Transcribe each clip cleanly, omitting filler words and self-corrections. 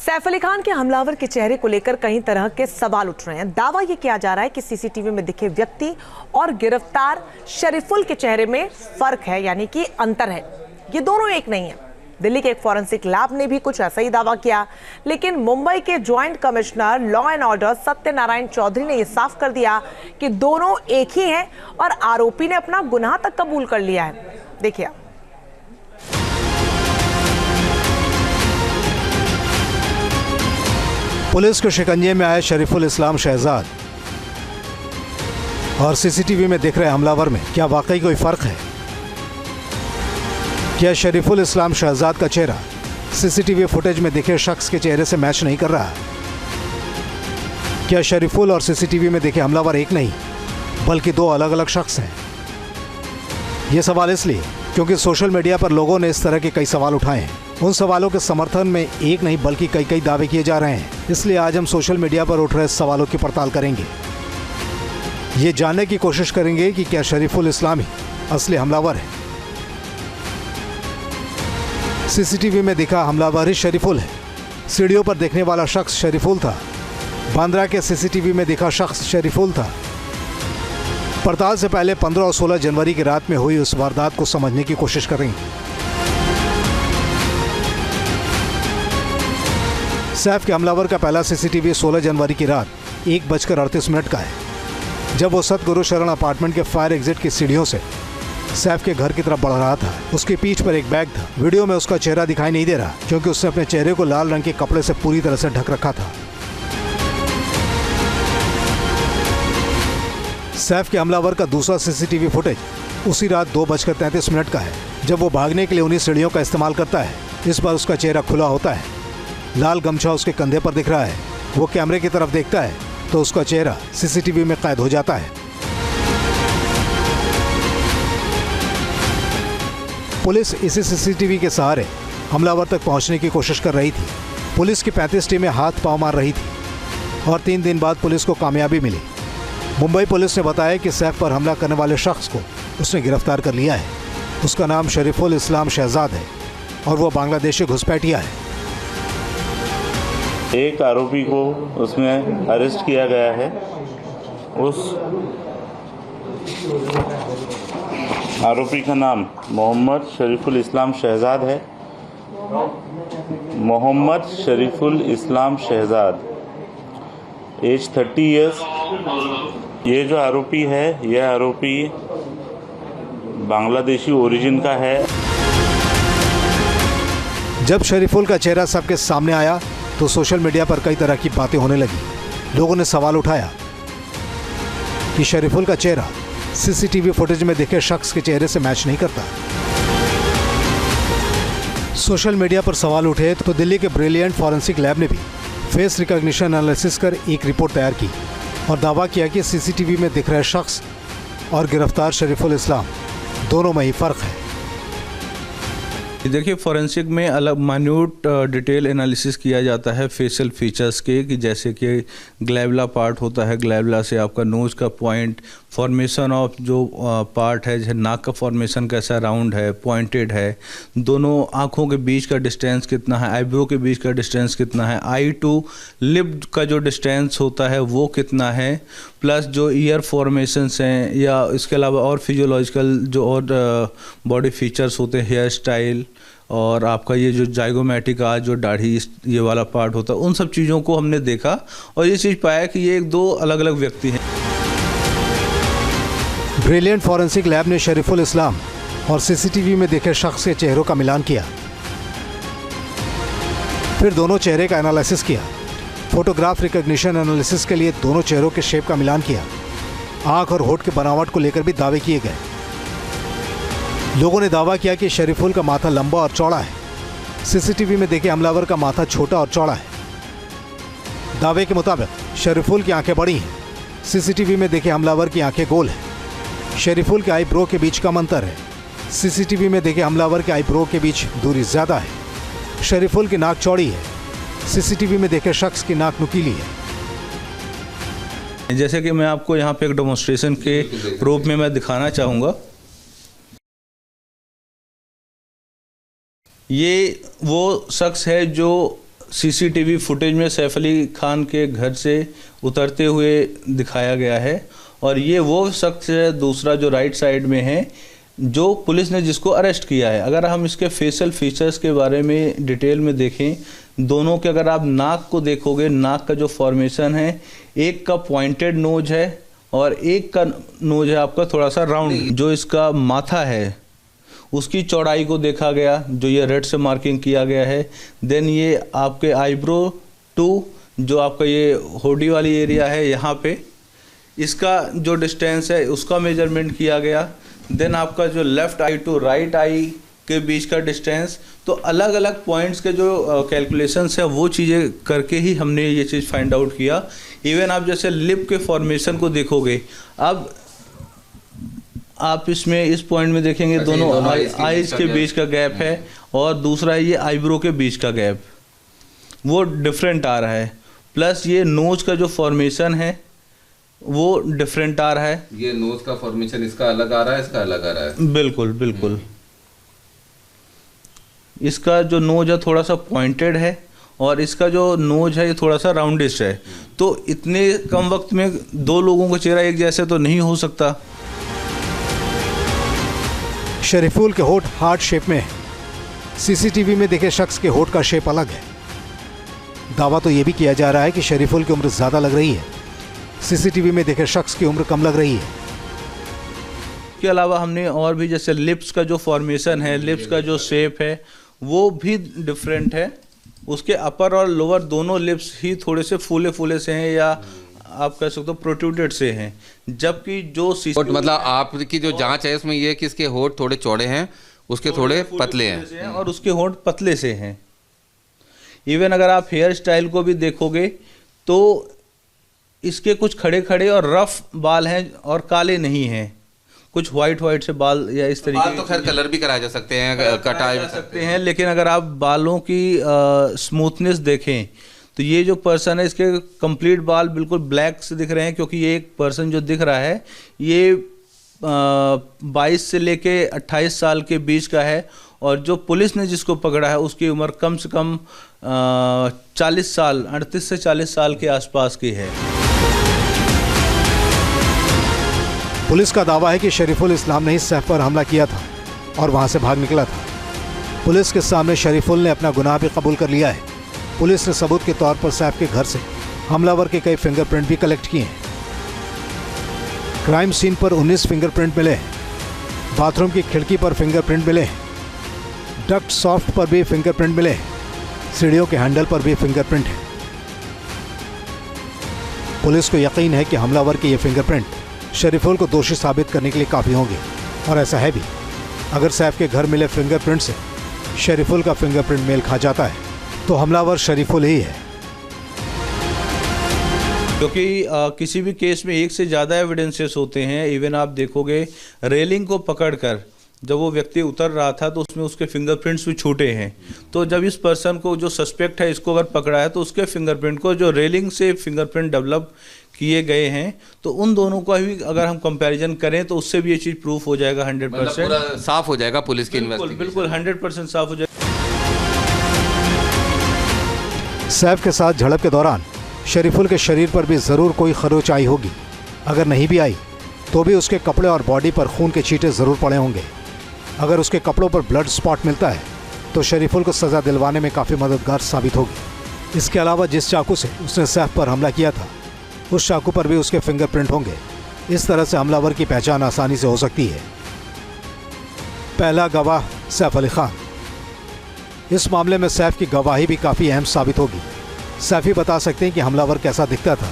सैफ अली खान के हमलावर के चेहरे को लेकर कई तरह के सवाल उठ रहे हैं। दावा यह किया जा रहा है कि सीसीटीवी में दिखे व्यक्ति और गिरफ्तार शरीफुल के चेहरे में फर्क है, यानी कि अंतर है। ये दोनों एक नहीं है। दिल्ली के एक फॉरेंसिक लैब ने भी कुछ ऐसा ही दावा किया, लेकिन मुंबई के joint commissioner law and order Satyanarayan Chaudhary ने यह साफ कर दिया कि दोनों एक ही हैं और आरोपी ने अपना गुनाह तक कबूल कर लिया है। देखिए, पुलिस के शिकंजे में आए शरीफुल इस्लाम शहजाद और सीसीटीवी में दिख रहे हमलावर में क्या वाकई कोई फर्क है? क्या शरीफुल इस्लाम शहजाद का चेहरा सीसीटीवी फुटेज में दिखे शख्स के चेहरे से मैच नहीं कर रहा? क्या शरीफुल और सीसीटीवी में दिखे हमलावर एक नहीं बल्कि दो अलग अलग शख्स हैं? ये सवाल इसलिए क्योंकि सोशल मीडिया पर लोगों ने इस तरह के कई सवाल उठाए हैं। उन सवालों के समर्थन में एक नहीं बल्कि कई दावे किए जा रहे हैं। इसलिए आज हम सोशल मीडिया पर उठ रहे सवालों की पड़ताल करेंगे। ये जानने की कोशिश करेंगे कि क्या शरीफुल इस्लाम ही असली हमलावर है। सीसीटीवी में दिखा हमलावर ही शरीफुल है। सीढ़ियों पर देखने वाला शख्स शरीफुल था। बांद्रा के सीसीटीवी में दिखा शख्स शरीफुल था। पड़ताल से पहले 15 और 16 जनवरी की रात में हुई उस वारदात को समझने की कोशिश करेंगे। सैफ के हमलावर का पहला सीसीटीवी 16 जनवरी की रात 1:38 का है, जब वो सतगुरु शरण अपार्टमेंट के फायर एग्जिट की सीढ़ियों से सैफ के घर की तरफ बढ़ रहा था। उसकी पीठ पर एक बैग था। वीडियो में उसका चेहरा दिखाई नहीं दे रहा क्योंकि उसने अपने चेहरे को लाल रंग के कपड़े से पूरी तरह से ढक रखा था। सैफ के हमलावर का दूसरा सीसीटीवी फुटेज उसी रात 2:33 का है, जब वो भागने के लिए उन्हीं सीढ़ियों का इस्तेमाल करता है। इस बार उसका चेहरा खुला होता है। लाल गमछा उसके कंधे पर दिख रहा है। वो कैमरे की तरफ देखता है तो उसका चेहरा सीसीटीवी में कैद हो जाता है। पुलिस इसी सीसीटीवी के सहारे हमलावर तक पहुंचने की कोशिश कर रही थी। पुलिस की 35 टीमें हाथ पांव मार रही थी और 3 दिन बाद पुलिस को कामयाबी मिली। मुंबई पुलिस ने बताया कि सैफ पर हमला करने वाले शख्स को उसने गिरफ्तार कर लिया है। उसका नाम शरीफुल इस्लाम शहजाद है और वो बांग्लादेशी घुसपैठिया है। एक आरोपी को उसमें अरेस्ट किया गया है। उस आरोपी का नाम मोहम्मद शरीफुल इस्लाम शहजाद है। मोहम्मद शरीफुल इस्लाम शहजाद, एज 30 ईयर्स। ये जो आरोपी है, यह आरोपी बांग्लादेशी ओरिजिन का है। जब शरीफुल का चेहरा सबके सामने आया तो सोशल मीडिया पर कई तरह की बातें होने लगी। लोगों ने सवाल उठाया कि शरीफुल का चेहरा सीसीटीवी फुटेज में दिखे शख्स के चेहरे से मैच नहीं करता। सोशल मीडिया पर सवाल उठे तो दिल्ली के ब्रिलियंट फॉरेंसिक लैब ने भी फेस रिकॉग्निशन एनालिसिस कर एक रिपोर्ट तैयार की और दावा किया कि सीसीटीवी में दिख रहे शख्स और गिरफ्तार शरीफुल इस्लाम दोनों में ही फर्क है। देखिए, फॉरेंसिक में अलग माइन्यूट डिटेल एनालिसिस किया जाता है फेशियल फीचर्स के, कि जैसे कि ग्लैबुला पार्ट होता है, ग्लैबुला से आपका नोज़ का पॉइंट, फॉर्मेशन ऑफ जो पार्ट है, जैसे नाक का फॉर्मेशन कैसा राउंड है, पॉइंटेड है, दोनों आँखों के बीच का डिस्टेंस कितना है, आईब्रो के बीच का डिस्टेंस कितना है, आई टू लिप का जो डिस्टेंस होता है वो कितना है, प्लस जो ईयर फॉर्मेशंस हैं या इसके अलावा और फिजियोलॉजिकल जो और बॉडी फीचर्स होते हैं, हेयर स्टाइल और आपका ये जो जाइगोमेटिक आज जो दाढ़ी ये वाला पार्ट होता है, उन सब चीज़ों को हमने देखा और ये चीज़ पाया कि ये 2 अलग अलग व्यक्ति हैं। ब्रिलियंट फॉरेंसिक लैब ने शरीफुल इस्लाम और सीसीटीवी में देखे शख्स के चेहरों का मिलान किया। फिर दोनों चेहरे का एनालिसिस किया। फोटोग्राफ रिकॉग्निशन एनालिसिस के लिए दोनों चेहरों के शेप का मिलान किया। आंख और होठ के बनावट को लेकर भी दावे किए गए। लोगों ने दावा किया कि शरीफुल का माथा लंबा और चौड़ा है। सीसीटीवी में देखे हमलावर का माथा छोटा और चौड़ा है। दावे के मुताबिक शरीफुल की आंखें बड़ी हैं। सीसीटीवी में देखे हमलावर की आंखें गोल हैं। शरीफुल के आईब्रो के बीच कम अंतर है। सीसीटीवी में देखे हमलावर के आईब्रो के बीच दूरी ज्यादा है। शरीफुल की नाक चौड़ी है। सीसीटीवी में देखे शख्स की नाक नुकीली है। जैसे कि मैं आपको यहाँ पे एक डेमोन्स्ट्रेशन के रूप में मैं दिखाना चाहूँगा। ये वो शख्स है जो सीसीटीवी फुटेज में सैफ अली खान के घर से उतरते हुए दिखाया गया है और ये वो शख्स है, दूसरा जो राइट साइड में है, जो पुलिस ने जिसको अरेस्ट किया है। अगर हम इसके फेशियल फीचर्स के बारे में डिटेल में देखें, दोनों के अगर आप नाक को देखोगे, नाक का जो फॉर्मेशन है, एक का पॉइंटेड नोज है और एक का नोज है आपका थोड़ा सा राउंड। जो इसका माथा है उसकी चौड़ाई को देखा गया, जो ये रेड से मार्किंग किया गया है। देन ये आपके आईब्रो टू जो आपका ये होडी वाली एरिया है, यहाँ पे इसका जो डिस्टेंस है उसका मेजरमेंट किया गया। देन आपका जो left eye to right eye के बीच का डिस्टेंस, तो अलग अलग पॉइंट्स के जो कैलकुलेशंस है वो चीज़ें करके ही हमने ये चीज़ फाइंड आउट किया। इवन आप जैसे लिप के फॉर्मेशन को देखोगे, अब आप इसमें इस पॉइंट में देखेंगे दोनों आईज के बीच का गैप है और दूसरा ये आईब्रो के बीच का गैप, वो डिफरेंट आ रहा है। प्लस ये नोज का जो फॉर्मेशन है वो डिफरेंट आ रहा है। ये नोज का फॉर्मेशन इसका अलग आ रहा है, इसका अलग आ रहा है। बिल्कुल बिल्कुल। इसका जो नोज है थोड़ा सा पॉइंटेड है और इसका जो नोज है ये थोड़ा सा राउंडिश है। तो इतने कम वक्त में दो लोगों का चेहरा एक जैसे तो नहीं हो सकता। शरीफुल के होठ हार्ट शेप में है। सीसीटीवी में देखे शख्स के होठ का शेप अलग है। दावा तो यह भी किया जा रहा है कि शरीफुल की उम्र ज्यादा लग रही है, सीसीटीवी में देखे शख्स की उम्र कम लग रही है। के अलावा हमने और भी जैसे लिप्स का जो फॉर्मेशन है, लिप्स का जो शेप है वो भी डिफरेंट है। उसके अपर और लोअर दोनों लिप्स ही थोड़े से फूले फूले से हैं या आप कह सकते हो प्रोट्रूडेड से हैं, जबकि जो मतलब आपकी जो जांच है उसमें ये कि इसके होठ थोड़े चौड़े हैं, उसके थोड़े पतले हैं और उसके होठ पतले से हैं। इवन अगर आप हेयर स्टाइल को भी देखोगे तो इसके कुछ खड़े खड़े और रफ बाल हैं और काले नहीं हैं, कुछ वाइट से बाल या इस तरीके। बाल तो खैर कलर भी कराए जा सकते हैं, कटाए जा सकते हैं, लेकिन अगर आप बालों की स्मूथनेस देखें तो ये जो पर्सन है इसके कंप्लीट बाल बिल्कुल ब्लैक से दिख रहे हैं, क्योंकि ये एक पर्सन जो दिख रहा है ये 22 से लेके 28 साल के बीच का है और जो पुलिस ने जिसको पकड़ा है उसकी उम्र कम से कम 40 साल 38 से 40 साल के आसपास की है। पुलिस का दावा है कि शरीफुल इस्लाम ने ही सैफ पर हमला किया था और वहां से भाग निकला था। पुलिस के सामने शरीफुल ने अपना गुनाह भी कबूल कर लिया है। पुलिस ने सबूत के तौर पर सैफ के घर से हमलावर के कई फिंगरप्रिंट भी कलेक्ट किए हैं। क्राइम सीन पर 19 फिंगरप्रिंट मिले हैं। बाथरूम की खिड़की पर फिंगरप्रिंट मिले हैं। डक्ट सॉफ्ट पर भी फिंगरप्रिंट मिले हैं। सीढ़ियों के हैंडल पर भी फिंगरप्रिंट है। पुलिस को यकीन है कि हमलावर के ये फिंगरप्रिंट शरीफुल को दोषी साबित करने के लिए काफी होंगे और ऐसा है भी। अगर सैफ के घर मिले फिंगरप्रिंट से शरीफुल का फिंगरप्रिंट मेल खा जाता है तो हमलावर शरीफुल ही है। क्योंकि किसी भी केस में एक से ज़्यादा एविडेंसेस होते हैं। इवन आप देखोगे रेलिंग को पकड़कर जब वो व्यक्ति उतर रहा था तो उसमें उसके फिंगरप्रिंट्स भी छूटे हैं। तो जब इस पर्सन को जो सस्पेक्ट है इसको अगर पकड़ा है तो उसके फिंगरप्रिंट को जो रेलिंग से फिंगरप्रिंट डेवलप किए गए हैं तो उन दोनों का भी अगर हम कंपैरिजन करें तो उससे भी ये चीज़ प्रूफ हो जाएगा 100%। साफ हो जाएगा पुलिस की इन्वेस्टिगेशन। बिल्कुल 100% साफ हो जाएगा। सैफ के साथ झड़प के दौरान शरीफुल के शरीर पर भी जरूर कोई खरोच आई होगी। अगर नहीं भी आई तो भी उसके कपड़े और बॉडी पर खून के छींटे जरूर पड़े होंगे। अगर उसके कपड़ों पर ब्लड स्पॉट मिलता है तो शरीफुल को सजा दिलवाने में काफ़ी मददगार साबित होगी। इसके अलावा जिस चाकू से उसने सैफ पर हमला किया था उस चाकू पर भी उसके फिंगरप्रिंट होंगे। इस तरह से हमलावर की पहचान आसानी से हो सकती है। पहला गवाह सैफ अली खान। इस मामले में सैफ की गवाही भी काफ़ी अहम साबित होगी। सैफ ही बता सकते हैं कि हमलावर कैसा दिखता था,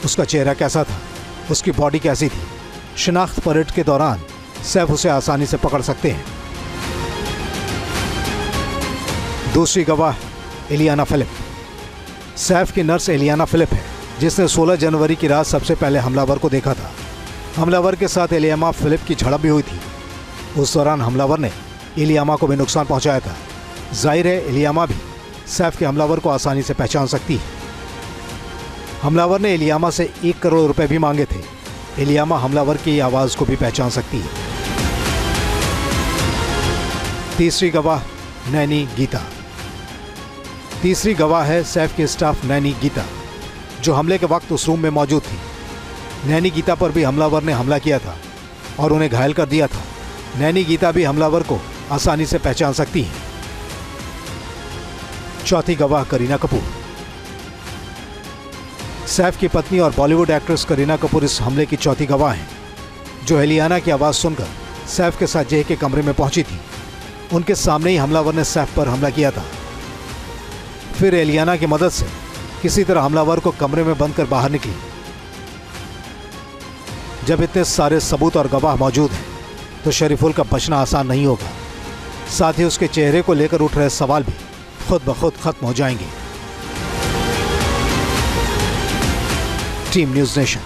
उसका चेहरा कैसा था, उसकी बॉडी कैसी थी। शिनाख्त परेड के दौरान सैफ उसे आसानी से पकड़ सकते हैं। दूसरी गवाह एलियाना फिलिप। सैफ की नर्स एलियाना फिलिप है जिसने 16 जनवरी की रात सबसे पहले हमलावर को देखा था। हमलावर के साथ एलियामा फिलिप की झड़प भी हुई थी। उस दौरान हमलावर ने एलियामा को भी नुकसान पहुंचाया था। जाहिर है एलियामा भी सैफ के हमलावर को आसानी से पहचान सकती है। हमलावर ने एलियामा से 1 करोड़ रुपए भी मांगे थे। एलियामा हमलावर की आवाज़ को भी पहचान सकती है। तीसरी गवाह नैनी गीता। तीसरी गवाह है सैफ की स्टाफ नैनी गीता, जो हमले के वक्त उस रूम में मौजूद थी। नैनी गीता पर भी हमलावर ने हमला किया था और उन्हें घायल कर दिया था। नैनी गीता भी हमलावर को आसानी से पहचान सकती है। चौथी गवाह करीना कपूर। सैफ की पत्नी और बॉलीवुड एक्ट्रेस करीना कपूर इस हमले की चौथी गवाह हैं, जो एलियाना की आवाज़ सुनकर सैफ के साथ जेह के कमरे में पहुंची थी। उनके सामने ही हमलावर ने सैफ पर हमला किया था। फिर एलियाना की मदद से किसी तरह हमलावर को कमरे में बंद कर बाहर निकली। जब इतने सारे सबूत और गवाह मौजूद हैं, तो शरीफुल का बचना आसान नहीं होगा। साथ ही उसके चेहरे को लेकर उठ रहे सवाल भी खुद ब खुद खत्म हो जाएंगे। Team news nation.